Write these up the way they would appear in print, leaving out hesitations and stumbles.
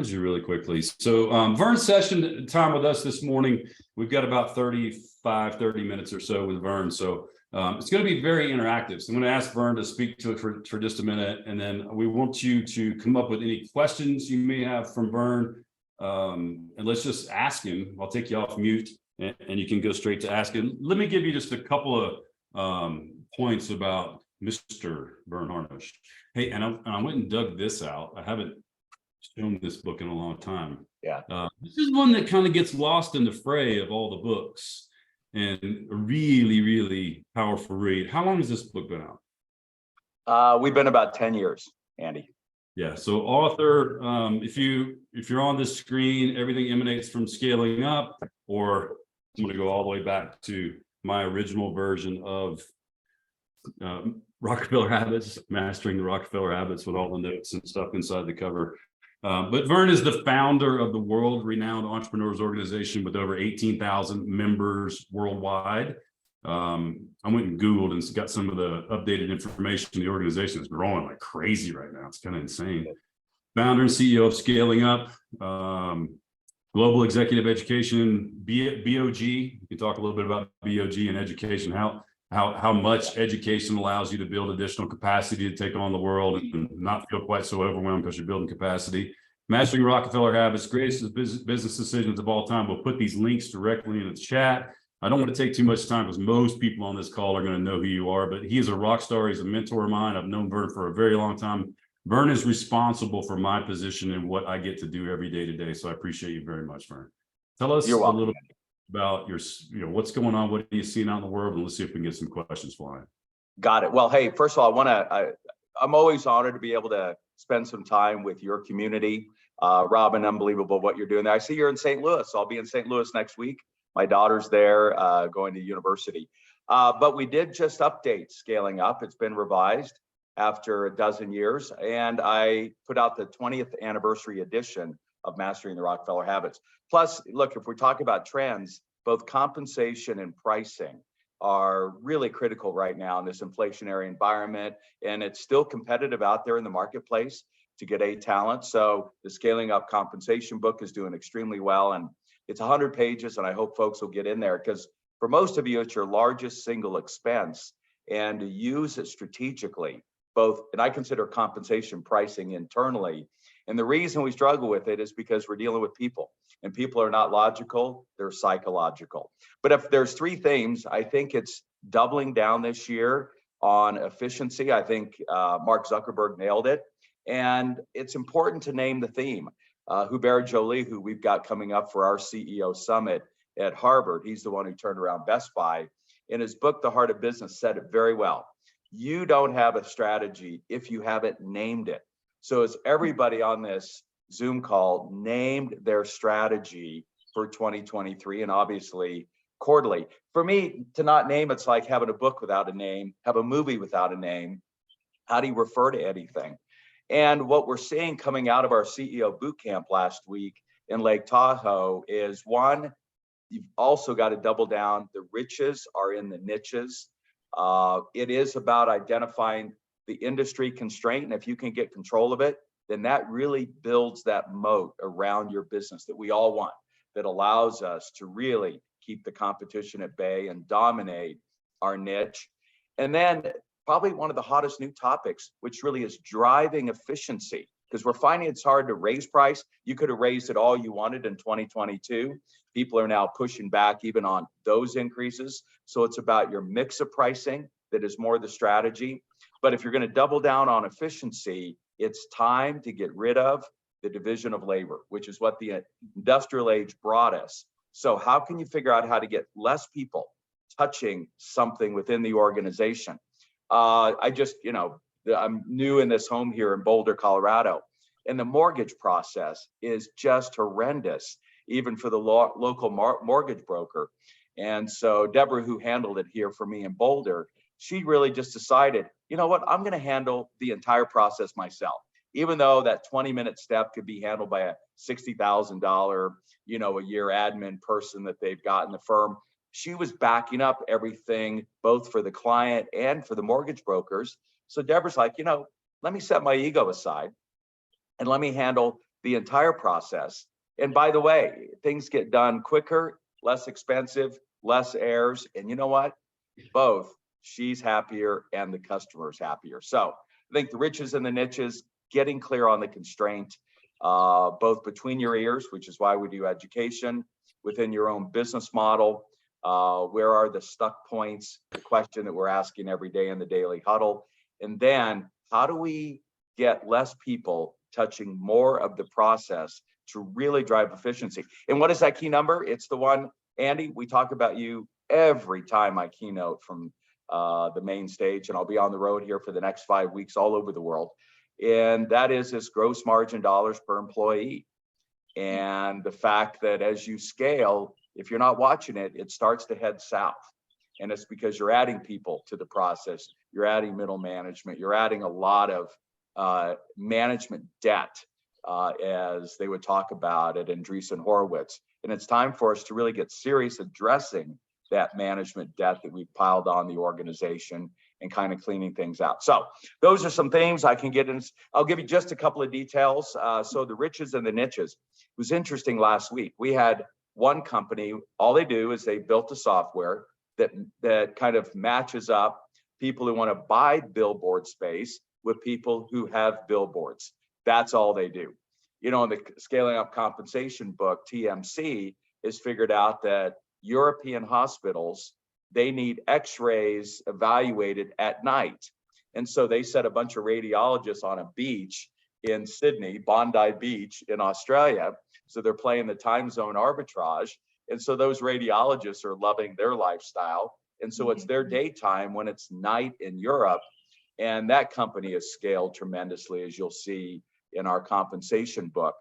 find you really quickly. So Verne's session time with us this morning, we've got about 30 minutes or so with Verne. So it's going to be very interactive. So I'm going to ask Verne to speak to it for just a minute. And then we want you to come up with any questions you may have from Verne. And let's just ask him. I'll take you off mute and you can go straight to asking. Let me give you just a couple of points about Mr. Verne Harnish. Hey, and I went and dug this out. I haven't shown this book in a long time. Yeah. This is one that kind of gets lost in the fray of all the books, and a really, really powerful read. How long has this book been out? We've been about 10 years, Andy. Yeah. So author, if you're on this screen, everything emanates from Scaling Up, or I'm going to go all the way back to my original version of Rockefeller Habits, Mastering the Rockefeller Habits, with all the notes and stuff inside the cover. But Verne is the founder of the world-renowned entrepreneurs organization with over 18,000 members worldwide. I went and Googled and got some of the updated information. The organization is growing like crazy right now. It's kind of insane. Founder and CEO of Scaling Up, Global Executive Education, BOG. You can talk a little bit about BOG and education, how much education allows you to build additional capacity to take on the world and not feel quite so overwhelmed because you're building capacity. Mastering Rockefeller Habits, greatest business decisions of all time. We'll put these links directly in the chat. I don't want to take too much time because most people on this call are going to know who you are, but he is a rock star. He's a mentor of mine. I've known Verne for a very long time. Verne is responsible for my position and what I get to do every day to day. So I appreciate you very much, Verne. Tell us a little bit about what's going on, what are you seeing out in the world, and let's see if we can get some questions flying. Got it. Well, hey, first of all, I'm always honored to be able to spend some time with your community. Robin, unbelievable what you're doing there. I see you're in St. Louis. I'll be in St. Louis next week. My daughter's there going to university. But we did just update Scaling Up. It's been revised after a dozen years. And I put out the 20th anniversary edition of Mastering the Rockefeller Habits. Plus, look, if we talk about trends, both compensation and pricing are really critical right now in this inflationary environment. And it's still competitive out there in the marketplace to get A talent. So the Scaling Up compensation book is doing extremely well. And it's 100 pages. And I hope folks will get in there because for most of you, it's your largest single expense. And to use it strategically, both, and I consider compensation pricing internally. And the reason we struggle with it is because we're dealing with people, and people are not logical, they're psychological. But if there's three themes, I think it's doubling down this year on efficiency. I think Mark Zuckerberg nailed it. And it's important to name the theme. Hubert Joly, who we've got coming up for our CEO Summit at Harvard, he's the one who turned around Best Buy. In his book, The Heart of Business, said it very well. You don't have a strategy if you haven't named it. So as everybody on this Zoom call named their strategy for 2023 and obviously quarterly. For me, to not name it's like having a book without a name, have a movie without a name. How do you refer to anything? And what we're seeing coming out of our CEO boot camp last week in Lake Tahoe is one, you've also got to double down. The riches are in the niches. It is about identifying the industry constraint. And if you can get control of it, then that really builds that moat around your business that we all want, that allows us to really keep the competition at bay and dominate our niche. And then probably one of the hottest new topics, which really is driving efficiency, because we're finding it's hard to raise price. You could have raised it all you wanted in 2022. People are now pushing back even on those increases. So it's about your mix of pricing that is more the strategy. But if you're going to double down on efficiency, it's time to get rid of the division of labor, which is what the industrial age brought us. So how can you figure out how to get less people touching something within the organization? I'm new in this home here in Boulder, Colorado, and the mortgage process is just horrendous, even for the local mortgage broker. And so Deborah, who handled it here for me in Boulder, she really just decided, you know what, I'm going to handle the entire process myself, even though that 20-minute step could be handled by a $60,000, a year admin person that they've got in the firm. She was backing up everything, both for the client and for the mortgage brokers. So Deborah's like, let me set my ego aside and let me handle the entire process. And by the way, things get done quicker, less expensive, less errors. And you know what? Both, she's happier and the customer's happier. So I think the riches and the niches, getting clear on the constraint, both between your ears, which is why we do education, within your own business model. Where are the stuck points? The question that we're asking every day in the daily huddle. And then how do we get less people touching more of the process to really drive efficiency? And what is that key number? It's the one, Andy, we talk about you every time I keynote from the main stage, and I'll be on the road here for the next 5 weeks all over the world. And that is this gross margin dollars per employee. And the fact that as you scale, if you're not watching it, it starts to head south. And it's because you're adding people to the process. You're adding middle management. You're adding a lot of management debt, as they would talk about it in Andreessen Horowitz. And it's time for us to really get serious addressing that management debt that we've piled on the organization and kind of cleaning things out. So those are some things I can get in. I'll give you just a couple of details. So the riches and the niches. It was interesting last week. We had one company, all they do is they built a software that kind of matches up people who want to buy billboard space with people who have billboards. That's all they do. You know, in the Scaling Up Compensation book, TMC has figured out that European hospitals, they need x-rays evaluated at night. And so they set a bunch of radiologists on a beach in Sydney, Bondi Beach in Australia. So they're playing the time zone arbitrage. And so those radiologists are loving their lifestyle. And so it's their daytime when it's night in Europe. And that company has scaled tremendously, as you'll see in our compensation book.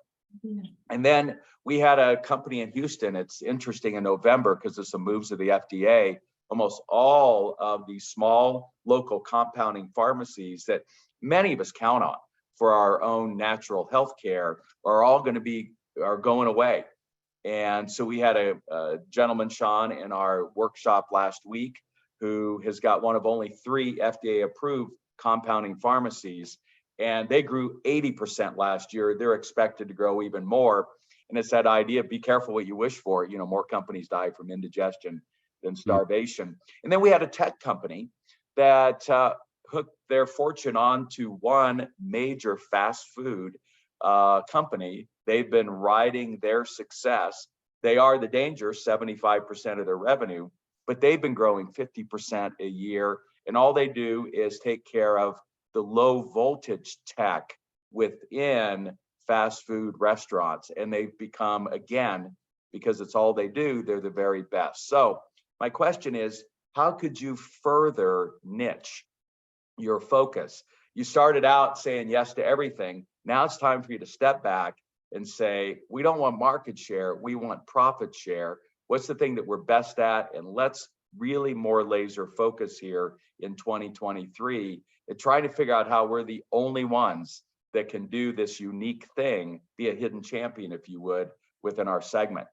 And then we had a company in Houston. It's interesting in November because of some moves of the FDA. Almost all of these small local compounding pharmacies that many of us count on for our own natural health care are going away. And so we had a gentleman, Sean, in our workshop last week who has got one of only 3 FDA approved compounding pharmacies. And they grew 80% last year. They're expected to grow even more. And it's that idea, be careful what you wish for. You know, more companies die from indigestion than starvation. And then we had a tech company that hooked their fortune on to one major fast food company. They've been riding their success. They are the danger, 75% of their revenue, but they've been growing 50% a year. And all they do is take care of the low voltage tech within fast food restaurants. And they've become, again, because it's all they do, they're the very best. So my question is, how could you further niche your focus? You started out saying yes to everything. Now it's time for you to step back and say, we don't want market share, we want profit share. What's the thing that we're best at? And let's really more laser focus here in 2023 and trying to figure out how we're the only ones that can do this unique thing, be a hidden champion, if you would, within our segment.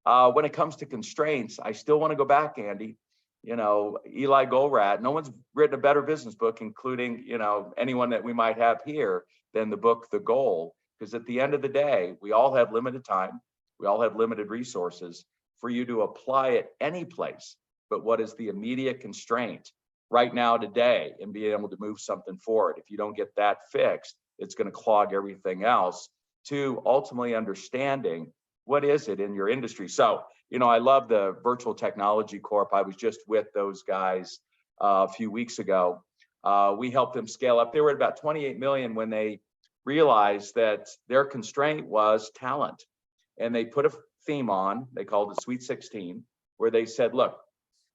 When it comes to constraints, I still want to go back, Andy. You know, Eli Goldratt, no one's written a better business book, including, you know, anyone that we might have here, than the book, The Goal. Because at the end of the day, we all have limited time. We all have limited resources for you to apply it any place. But what is the immediate constraint right now, today, and being able to move something forward? If you don't get that fixed, it's going to clog everything else, to ultimately understanding what is it in your industry. So, you know, I love the Virtual Technology Corp. I was just with those guys a few weeks ago. We helped them scale up. They were at about 28 million when they realized that their constraint was talent. And they put a theme on, they called it Sweet 16, where they said, look,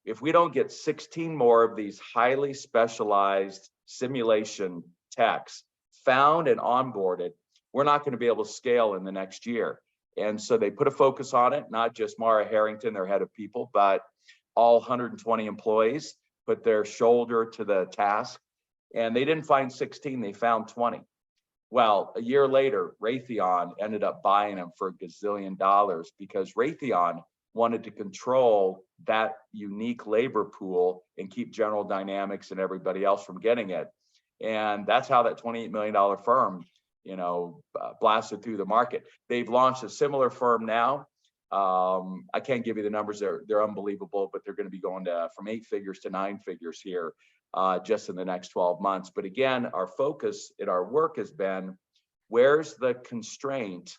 if we don't get 16 more of these highly specialized simulation techs found and onboarded, we're not going to be able to scale in the next year. And so they put a focus on it, not just Mara Harrington, their head of people, but all 120 employees put their shoulder to the task. And they didn't find 16, they found 20. Well, a year later, Raytheon ended up buying them for $1 gazillion because Raytheon wanted to control that unique labor pool and keep General Dynamics and everybody else from getting it. And that's how that $28 million firm, blasted through the market. They've launched a similar firm now. I can't give you the numbers. They're unbelievable, but they're going to be going from 8 figures to 9 figures here just in the next 12 months. But again, our focus in our work has been, where's the constraint?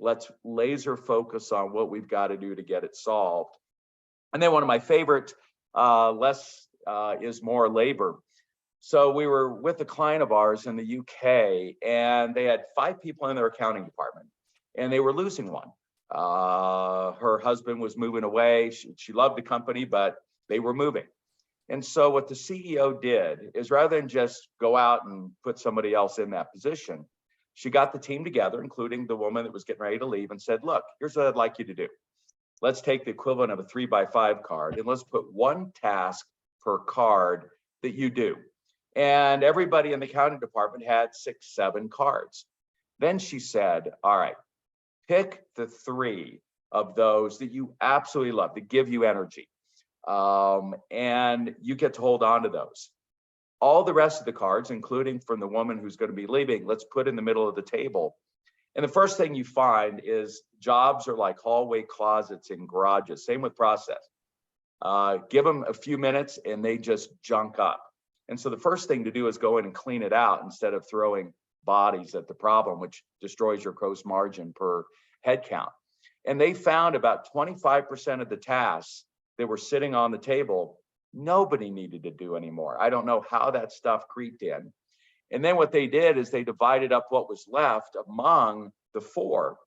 Let's laser focus on what we've got to do to get it solved. And then one of my favorite, less is more labor. So we were with a client of ours in the UK, and they had 5 people in their accounting department, and they were losing one. Her husband was moving away. She loved the company, but they were moving. And so what the CEO did is, rather than just go out and put somebody else in that position, she got the team together, including the woman that was getting ready to leave, and said, look, here's what I'd like you to do. Let's take the equivalent of a 3x5 card, and let's put one task per card that you do. And everybody in the accounting department had 6, 7 cards. Then she said, all right, pick the 3 of those that you absolutely love, that give you energy. And you get to hold on to those. All the rest of the cards, including from the woman who's going to be leaving, let's put in the middle of the table. And the first thing you find is jobs are like hallway closets in garages. Same with process. Give them a few minutes and they just junk up. And so the first thing to do is go in and clean it out instead of throwing bodies at the problem, which destroys your gross margin per head count. And they found about 25% of the tasks that were sitting on the table, nobody needed to do anymore. I don't know how that stuff creeped in. And then what they did is they divided up what was left among the 4,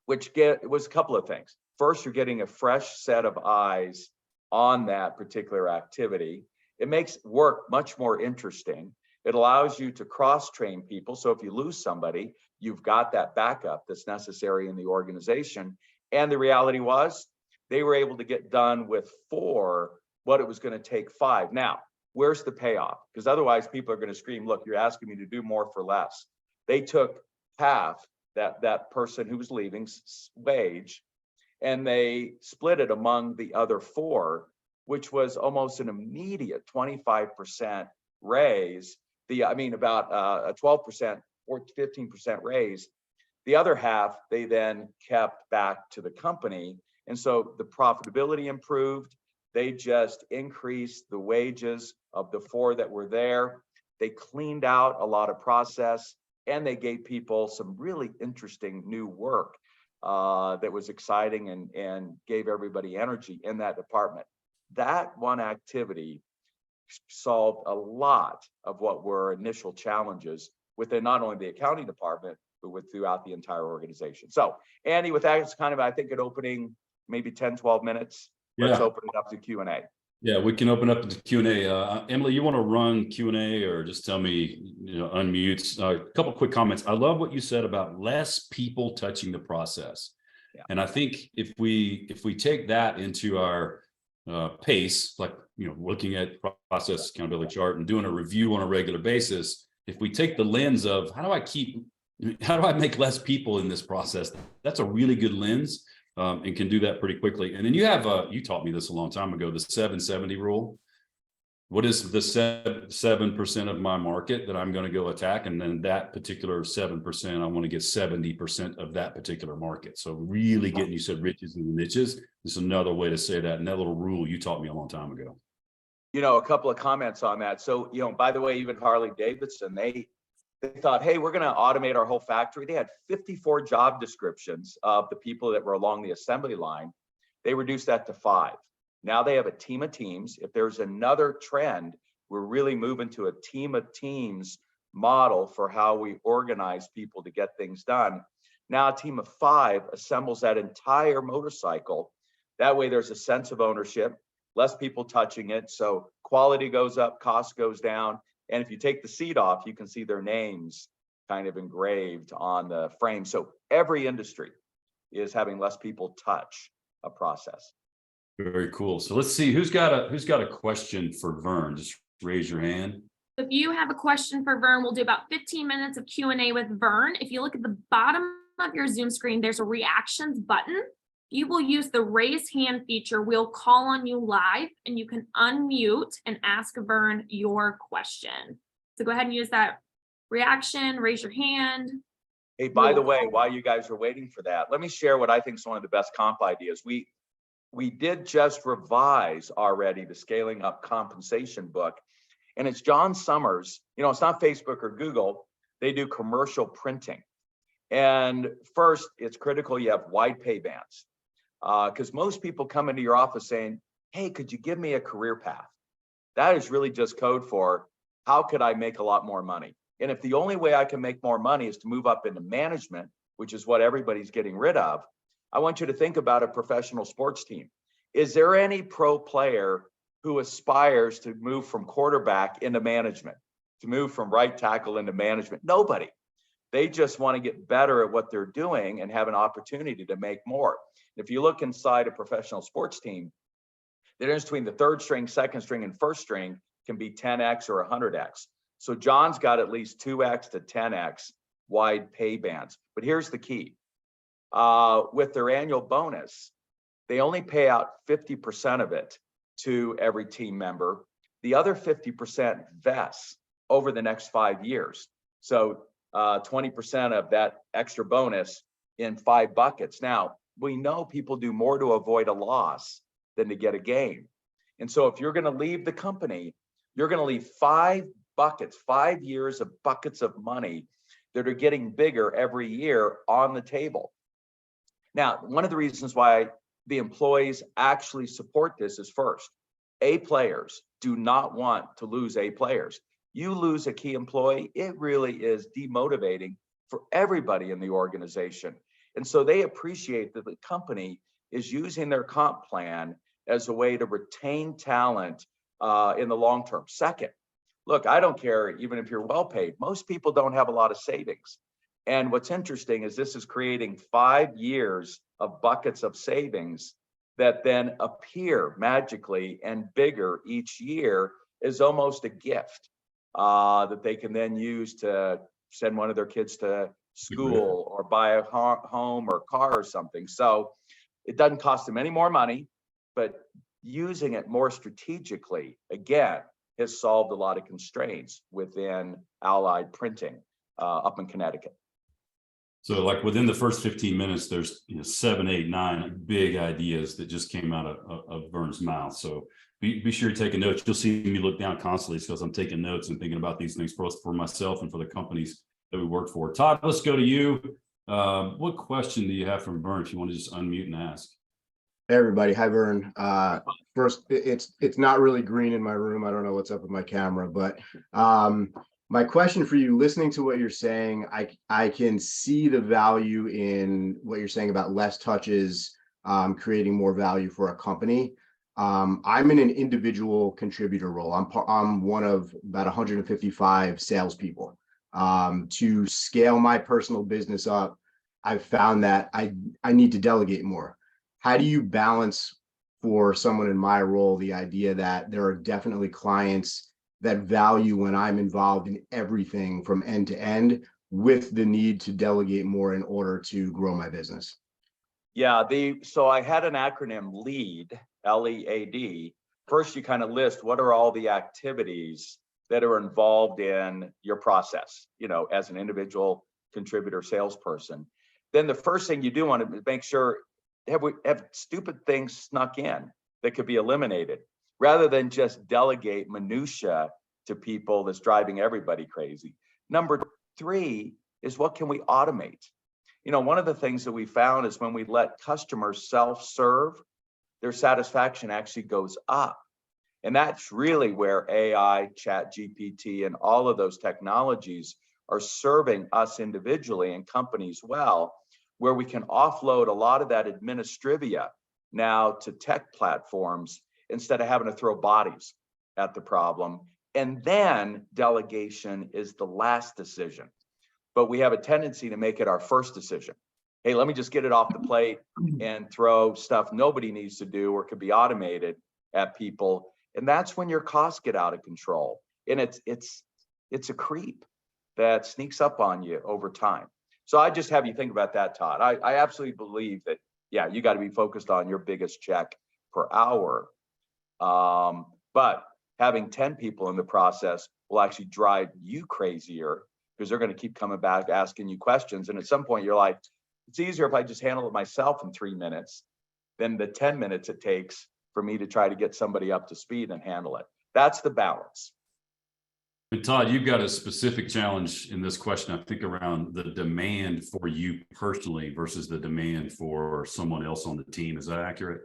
which was a couple of things. First, you're getting a fresh set of eyes on that particular activity. It makes work much more interesting. It allows you to cross-train people. So if you lose somebody, you've got that backup that's necessary in the organization. And the reality was, they were able to get done with 4 what it was going to take 5. Now, where's the payoff? Because otherwise people are going to scream, look, you're asking me to do more for less. They took half that person who was leaving's wage, and they split it among the other 4, which was almost an immediate 25% raise. About a 12% or 15% raise. The other half, they then kept back to the company. And so the profitability improved. They just increased the wages of the 4 that were there. They cleaned out a lot of process, and they gave people some really interesting new work that was exciting and gave everybody energy in that department. That one activity solved a lot of what were initial challenges within not only the accounting department, but throughout the entire organization. So, Andy, with that, it's kind of, I think, an opening, maybe 10, 12 minutes. Let's open it up to Q&A. Yeah, we can open up to Q&A. Emily, you want to run Q&A or just tell me, unmute? A couple quick comments. I love what you said about less people touching the process. Yeah. And I think if we take that into our pace, like, looking at process accountability chart and doing a review on a regular basis, if we take the lens of how do I make less people in this process, that's a really good lens. And can do that pretty quickly. And then you have you taught me this a long time ago, the 770 rule. What is the 7% of my market that I'm going to go attack? And then that particular 7%, I want to get 70% of that particular market. So really getting, you said riches and niches. This is another way to say that. And that little rule you taught me a long time ago. A couple of comments on that. So, by the way, even Harley Davidson, they thought, hey, we're going to automate our whole factory. They had 54 job descriptions of the people that were along the assembly line. They reduced that to 5. Now they have a team of teams. If there's another trend, we're really moving to a team of teams model for how we organize people to get things done. Now a team of 5 assembles that entire motorcycle. That way there's a sense of ownership, less people touching it. So quality goes up, cost goes down. And if you take the seat off, you can see their names kind of engraved on the frame. So every industry is having less people touch a process. Very cool. So let's see who's got a question for Verne. Just raise your hand. If you have a question for Verne, we'll do about 15 minutes of Q&A with Verne. If you look at the bottom of your Zoom screen, there's a reactions button. You will use the raise hand feature. We'll call on you live and you can unmute and ask Verne your question. So go ahead and use that reaction, raise your hand. Hey, by the way, while you guys are waiting for that, let me share what I think is one of the best comp ideas. We did just revise already the Scaling Up Compensation book, and it's John Summers. It's not Facebook or Google. They do commercial printing. And first, it's critical you have wide pay bands, because most people come into your office saying, hey, could you give me a career path? That is really just code for how could I make a lot more money? And if the only way I can make more money is to move up into management, which is what everybody's getting rid of, I want you to think about a professional sports team. Is there any pro player who aspires to move from quarterback into management, to move from right tackle into management? Nobody. They just want to get better at what they're doing and have an opportunity to make more. If you look inside a professional sports team, the difference between the third string, second string, and first string can be 10x or 100x. So John's got at least 2x to 10x wide pay bands. But here's the key. With their annual bonus, they only pay out 50% of it to every team member. The other 50% vests over the next 5 years. So 20% of that extra bonus in 5 buckets. Now, we know people do more to avoid a loss than to get a gain. And so if you're going to leave the company, you're going to leave 5 buckets, 5 years of buckets of money that are getting bigger every year on the table. Now, one of the reasons why the employees actually support this is, first, A players do not want to lose A players. You lose a key employee, it really is demotivating for everybody in the organization. And so they appreciate that the company is using their comp plan as a way to retain talent in the long term. Second, look, I don't care even if you're well paid. Most people don't have a lot of savings. And what's interesting is this is creating 5 years of buckets of savings that then appear magically and bigger each year as almost a gift that they can then use to send one of their kids to school or buy a home or car or something. So it doesn't cost them any more money, but using it more strategically, again, has solved a lot of constraints within Allied Printing up in Connecticut. So like within the first 15 minutes, there's 7, 8, 9 big ideas that just came out of Verne's mouth. So be sure to take a note. You'll see me look down constantly because I'm taking notes and thinking about these things both for myself and for the companies that we work for. Todd, let's go to you. What question do you have from Verne if you want to just unmute and ask? Hey everybody, hi Verne. First, it's not really green in my room. I don't know what's up with my camera, but my question for you, listening to what you're saying, I can see the value in what you're saying about less touches, creating more value for a company. I'm in an individual contributor role. I'm one of about 155 salespeople. To scale my personal business up, I've found that I need to delegate more. How do you balance for someone in my role the idea that there are definitely clients that value when I'm involved in everything from end to end with the need to delegate more in order to grow my business? Yeah, so I had an acronym LEAD, L-E-A-D. First, you kind of list what are all the activities that are involved in your process, as an individual contributor salesperson. Then the first thing you do want to make sure have stupid things snuck in that could be eliminated, rather than just delegate minutia to people that's driving everybody crazy. Number 3 is what can we automate? One of the things that we found is when we let customers self-serve, their satisfaction actually goes up. And that's really where AI, Chat GPT, and all of those technologies are serving us individually and companies well, where we can offload a lot of that administrivia now to tech platforms instead of having to throw bodies at the problem. And then delegation is the last decision. But we have a tendency to make it our first decision. Hey, let me just get it off the plate and throw stuff nobody needs to do or could be automated at people. And that's when your costs get out of control. And it's a creep that sneaks up on you over time. So I just have you think about that, Todd. I absolutely believe that, yeah, you got to be focused on your biggest check per hour. But having 10 people in the process will actually drive you crazier because they're going to keep coming back asking you questions. And at some point you're like, it's easier if I just handle it myself in 3 minutes than the 10 minutes it takes for me to try to get somebody up to speed and handle it. That's the balance. And Todd, you've got a specific challenge in this question, I think, around the demand for you personally versus the demand for someone else on the team. Is that accurate?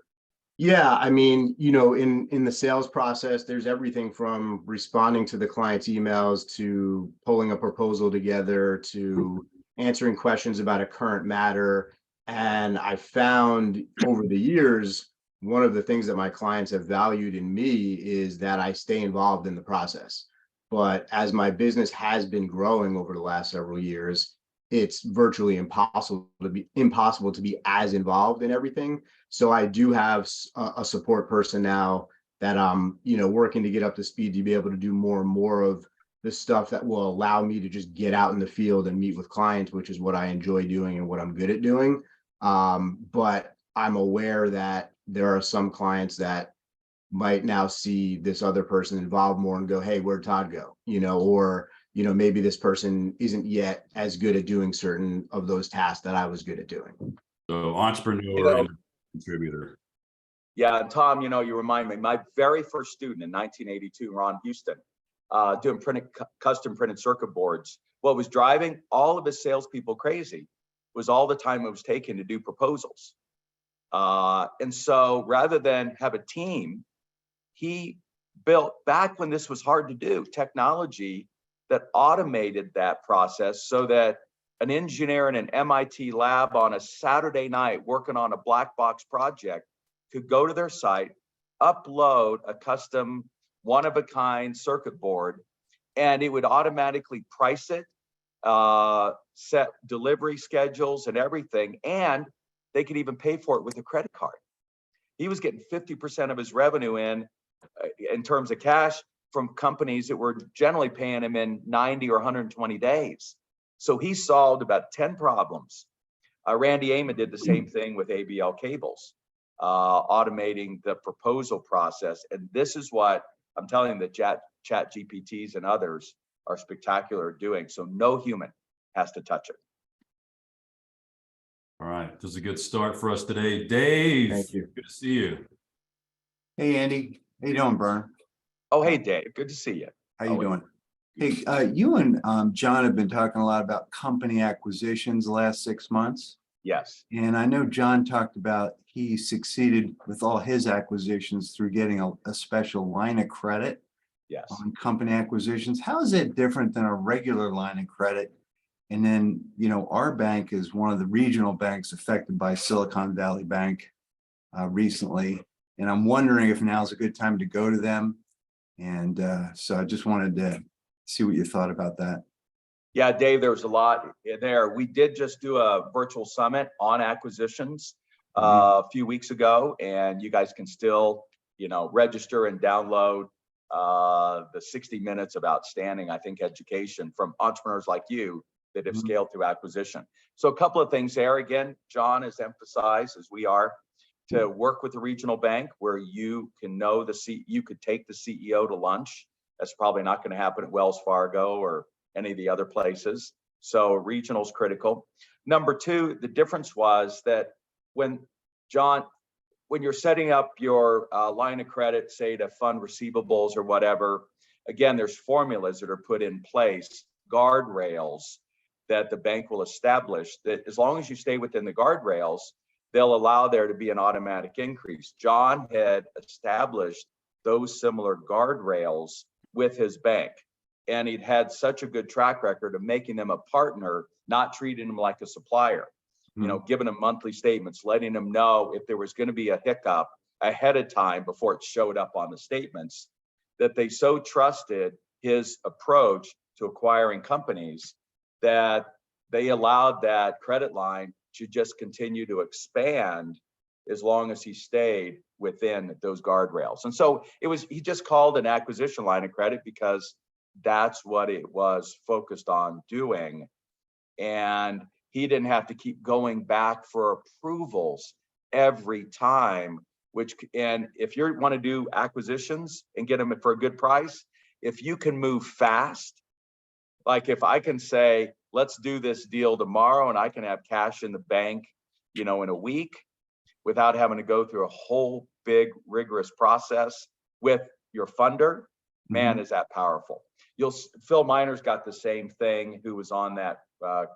Yeah, I mean, in the sales process, there's everything from responding to the client's emails to pulling a proposal together to answering questions about a current matter. And I found over the years, one of the things that my clients have valued in me is that I stay involved in the process. But as my business has been growing over the last several years, it's virtually impossible to be as involved in everything. So I do have a support person now that I'm, working to get up to speed to be able to do more and more of the stuff that will allow me to just get out in the field and meet with clients, which is what I enjoy doing and what I'm good at doing. But I'm aware that there are some clients that might now see this other person involved more and go, hey, where'd Todd go? Or maybe this person isn't yet as good at doing certain of those tasks that I was good at doing. So entrepreneur and contributor. Yeah, and Tom, you remind me, my very first student in 1982, Ron Houston, doing custom printed circuit boards. What was driving all of his salespeople crazy was all the time it was taken to do proposals. And so rather than have a team, he built, back when this was hard to do, technology that automated that process so that an engineer in an MIT lab on a Saturday night working on a black box project could go to their site, upload a custom one-of-a-kind circuit board, and it would automatically price it, set delivery schedules and everything, and they could even pay for it with a credit card. He was getting 50% of his revenue in terms of cash from companies that were generally paying him in 90 or 120 days. So he solved about 10 problems. Randy Amon did the same thing with ABL cables, automating the proposal process. And this is what I'm telling you that chat GPTs and others are spectacular at doing. So no human has to touch it. All right, this is a good start for us today. Dave, Thank you. Good to see you. Hey, Andy. How you doing, Verne? Oh, hey, Dave. Good to see you. How you doing? Hey, you and John have been talking a lot about company acquisitions the last 6 months. Yes. And I know John talked about he succeeded with all his acquisitions through getting a special line of credit Yes. on company acquisitions. How is it different than a regular line of credit? And then, our bank is one of the regional banks affected by Silicon Valley Bank recently. And I'm wondering if now's a good time to go to them. And so I just wanted to see what you thought about that. Yeah, Dave, there was a lot there. We did just do a virtual summit on acquisitions a few weeks ago, and you guys can still, register and download the 60 minutes of outstanding, I think, education from entrepreneurs like you that have scaled through acquisition. So a couple of things there. Again, John has emphasized, as we are, to work with the regional bank where you can know you could take the CEO to lunch. That's probably not going to happen at Wells Fargo or any of the other places. So regional is critical. Number two, the difference was that when you're setting up your line of credit, say to fund receivables or whatever, again, there's formulas that are put in place, guardrails that the bank will establish that as long as you stay within the guardrails, they'll allow there to be an automatic increase. John had established those similar guardrails with his bank, and he'd had such a good track record of making them a partner, not treating them like a supplier, giving them monthly statements, letting them know if there was going to be a hiccup ahead of time before it showed up on the statements, that they so trusted his approach to acquiring companies that they allowed that credit line to just continue to expand as long as he stayed within those guardrails. And so he just called an acquisition line of credit because that's what it was focused on doing. And he didn't have to keep going back for approvals every time, and if you want to do acquisitions and get them for a good price, if you can move fast, Like if I can say, let's do this deal tomorrow and I can have cash in the bank, in a week without having to go through a whole big rigorous process with your funder, man, is that powerful. Phil Minor's got the same thing, who was on that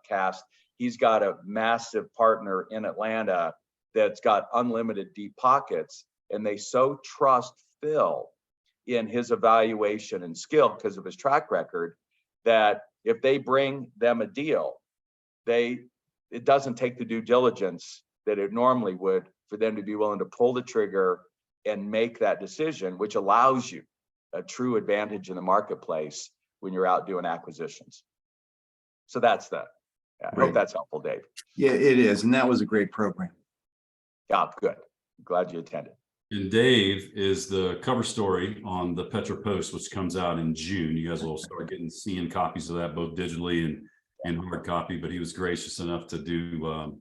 cast. He's got a massive partner in Atlanta that's got unlimited deep pockets, and they so trust Phil in his evaluation and skill because of his track record that if they bring them a deal, it doesn't take the due diligence that it normally would for them to be willing to pull the trigger and make that decision, which allows you a true advantage in the marketplace when you're out doing acquisitions. So I hope that's helpful, Dave. Yeah, it is. And that was a great program. Yeah, good. Glad you attended. And Dave is the cover story on the Petra Post, which comes out in June. You guys will start seeing copies of that, both digitally and hard copy. But he was gracious enough to do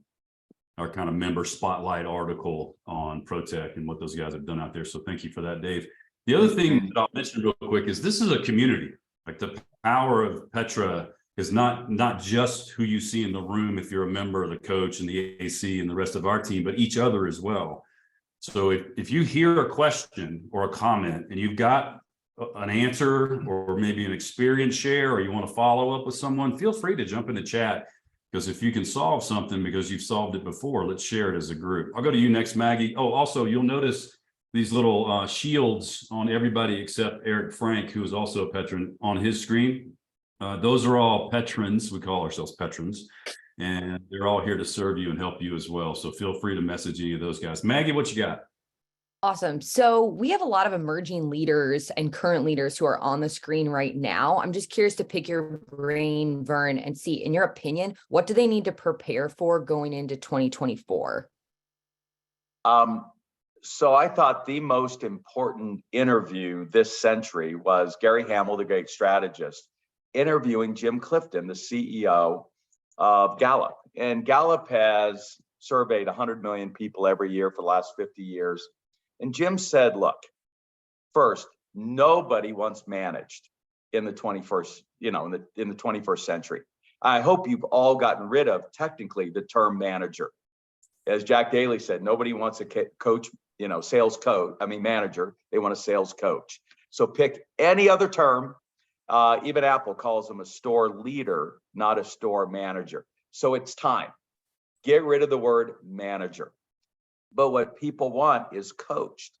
our kind of member spotlight article on ProTech and what those guys have done out there. So thank you for that, Dave. The other thing that I'll mention real quick is this is a community. Like the power of Petra is not just who you see in the room if you're a member of the coach and the AC and the rest of our team, but each other as well. So if you hear a question or a comment and you've got an answer or maybe an experience share, or you want to follow up with someone, feel free to jump in the chat, because if you can solve something because you've solved it before, let's share it as a group. I'll go to you next, Maggie. Oh, also, you'll notice these little shields on everybody except Eric Frank, who is also a Petron, on his screen. Those are all Petrons. We call ourselves Petrons. And they're all here to serve you and help you as well. So feel free to message any of those guys. Maggie, what you got? Awesome. So we have a lot of emerging leaders and current leaders who are on the screen right now. I'm just curious to pick your brain, Verne, and see, in your opinion, what do they need to prepare for going into 2024? So I thought the most important interview this century was Gary Hamel, the great strategist, interviewing Jim Clifton, the CEO of Gallup. And Gallup has surveyed 100 million people every year for the last 50 years. And Jim said, look, first, nobody wants managed in the 21st, in the 21st century. I hope you've all gotten rid of technically the term manager. As Jack Daly said, nobody wants a coach, sales coach, manager. They want a sales coach. So pick any other term. Even Apple calls them a store leader, not a store manager. So it's time. Get rid of the word manager. But what people want is coached.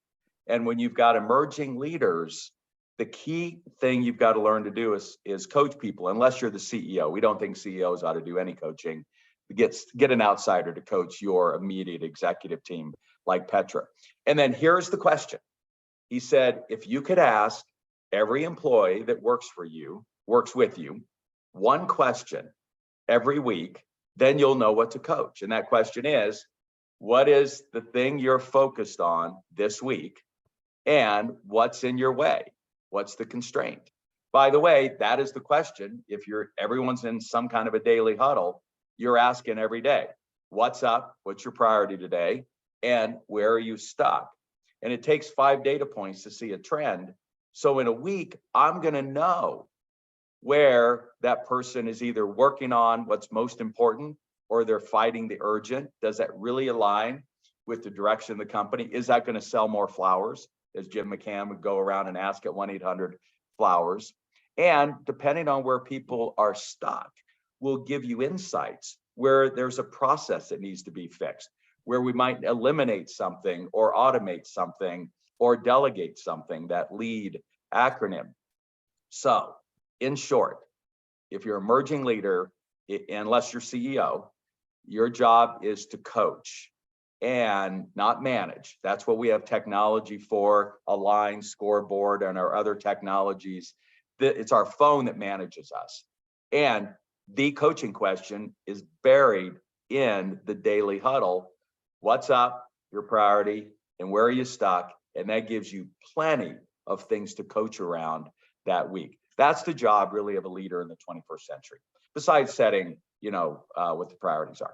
And when you've got emerging leaders, the key thing you've got to learn to do is coach people, unless you're the CEO. We don't think CEOs ought to do any coaching. Get an outsider to coach your immediate executive team like Petra. And then here's the question. He said, if you could ask every employee that works with you, one question every week, then you'll know what to coach. And that question is, what is the thing you're focused on this week? And what's in your way? What's the constraint? By the way, that is the question. If everyone's in some kind of a daily huddle, you're asking every day, what's up? What's your priority today? And where are you stuck? And it takes 5 data points to see a trend. So in a week, I'm going to know where that person is either working on what's most important or they're fighting the urgent. Does that really align with the direction of the company? Is that going to sell more flowers? As Jim McCann would go around and ask at 1-800-FLOWERS. And depending on where people are stuck, will give you insights where there's a process that needs to be fixed, where we might eliminate something or automate something or delegate something, that LEAD acronym. So in short, if you're an emerging leader, unless you're CEO, your job is to coach and not manage. That's what we have technology for, Align, Scoreboard, and our other technologies. It's our phone that manages us. And the coaching question is buried in the daily huddle. What's up, your priority, and where are you stuck? And that gives you plenty of things to coach around that week. That's the job really of a leader in the 21st century, besides setting, what the priorities are.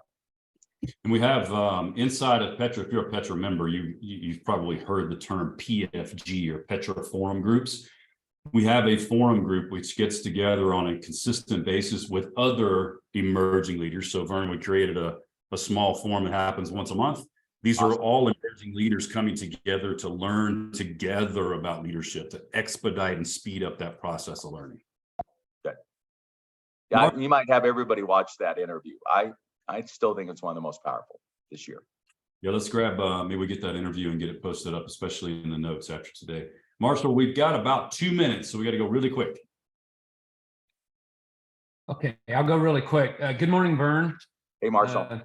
And we have inside of Petra, if you're a Petra member, you've probably heard the term PFG or Petra Forum Groups. we have a forum group which gets together on a consistent basis with other emerging leaders. So Verne, we created a small forum that happens once a month. These are all emerging leaders coming together to learn together about leadership, to expedite and speed up that process of learning. Yeah, you might have everybody watch that interview. I still think it's one of the most powerful this year. Yeah, let's grab, maybe we get that interview and get it posted up, especially in the notes after today. Marshall, we've got about 2 minutes, so we got to go really quick. Okay, I'll go really quick. Good morning, Verne. Hey, Marshall.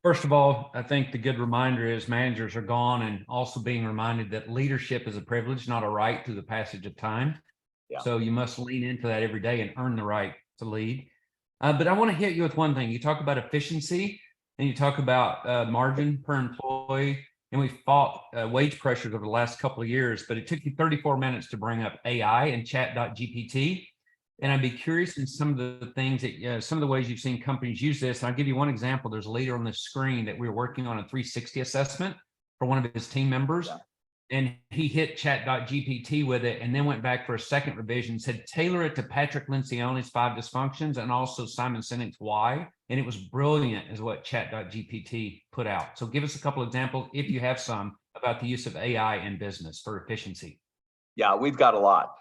First of all, I think the good reminder is managers are gone, and also being reminded that leadership is a privilege, not a right through the passage of time. Yeah. So you must lean into that every day and earn the right to lead. But I want to hit you with one thing. You talk about efficiency and you talk about margin per employee, and we fought wage pressures over the last couple of years, but it took you 34 minutes to bring up AI and chat.gpt. And I'd be curious in some of the things that, some of the ways you've seen companies use this. And I'll give you one example. There's a leader on the screen that we were working on a 360 assessment for one of his team members. Yeah. And he hit chat.gpt with it and then went back for a second revision, said, tailor it to Patrick Lencioni's 5 dysfunctions and also Simon Sinek's why. And it was brilliant is what chat.gpt put out. So give us a couple examples, if you have some, about the use of AI in business for efficiency. Yeah, we've got a lot.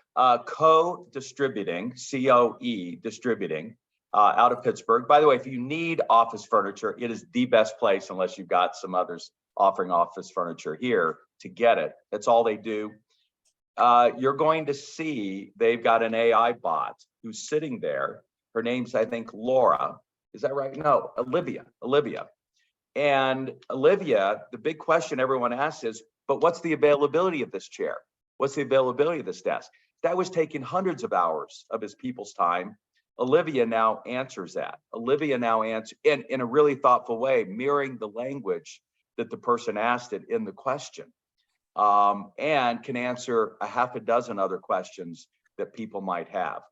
Co-distributing, COE distributing, out of Pittsburgh. By the way, if you need office furniture, it is the best place, unless you've got some others offering office furniture here, to get it. That's all they do. You're going to see they've got an AI bot who's sitting there. Her name's, I think, Laura. Is that right? No, Olivia. And Olivia, the big question everyone asks is, but what's the availability of this chair? What's the availability of this desk? That was taking hundreds of hours of his people's time. Olivia now answers that. Olivia now answers in a really thoughtful way, mirroring the language that the person asked it in the question, and can answer a half a dozen other questions that people might have.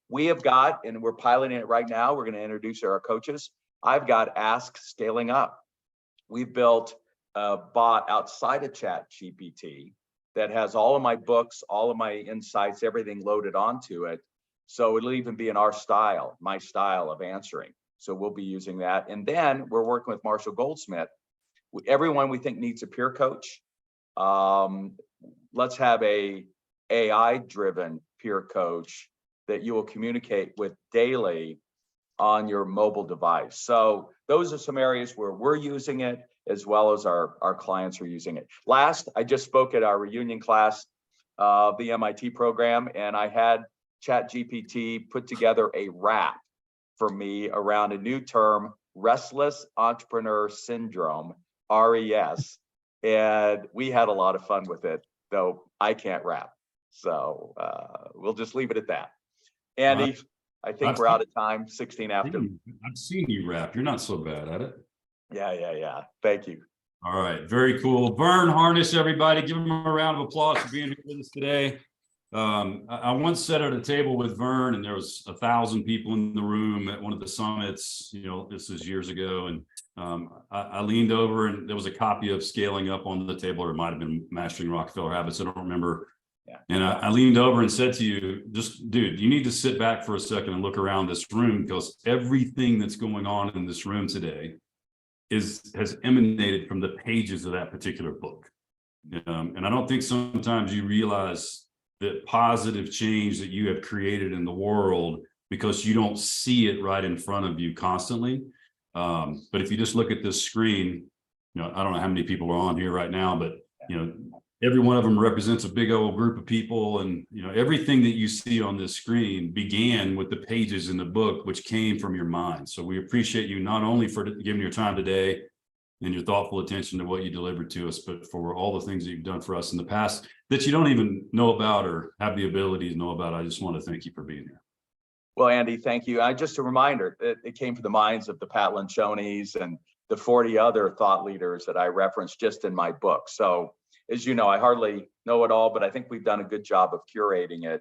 We have got, and we're piloting it right now, we're going to introduce our coaches. I've got Ask Scaling Up. We've built a bot outside of ChatGPT that has all of my books, all of my insights, everything loaded onto it. So it'll even be in our style, my style of answering. So we'll be using that. And then we're working with Marshall Goldsmith. Everyone we think needs a peer coach. Let's have a AI-driven peer coach that you will communicate with daily on your mobile device. So those are some areas where we're using it, as well as our clients are using it. Last, I just spoke at our reunion class of the MIT program, and I had ChatGPT put together a rap for me around a new term, restless entrepreneur syndrome, RES. And we had a lot of fun with it, though I can't rap. So we'll just leave it at that. Andy, I think we're out of time, 16 after. I've seen you rap. You're not so bad at it. Yeah. Thank you. All right, very cool. Verne Harnish, everybody, give him a round of applause for being here with us today. I once sat at a table with Verne, and there was 1,000 people in the room at one of the summits. You know, this is years ago, and I leaned over, and there was a copy of Scaling Up on the table, or it might have been Mastering Rockefeller Habits. I don't remember. Yeah. And I leaned over and said to you, just, dude, you need to sit back for a second and look around this room, because everything that's going on in this room today has emanated from the pages of that particular book. And I don't think sometimes you realize the positive change that you have created in the world because you don't see it right in front of you constantly. But if you just look at this screen, you know, I don't know how many people are on here right now, but you know, every one of them represents a big old group of people. And you know, everything that you see on this screen began with the pages in the book, which came from your mind. So we appreciate you not only for giving your time today and your thoughtful attention to what you delivered to us, but for all the things that you've done for us in the past that you don't even know about or have the ability to know about. I just want to thank you for being here. Well, Andy, thank you. Just a reminder, it came from the minds of the Pat Lencioni's and the 40 other thought leaders that I referenced just in my book. So as you know, I hardly know it all, but I think we've done a good job of curating it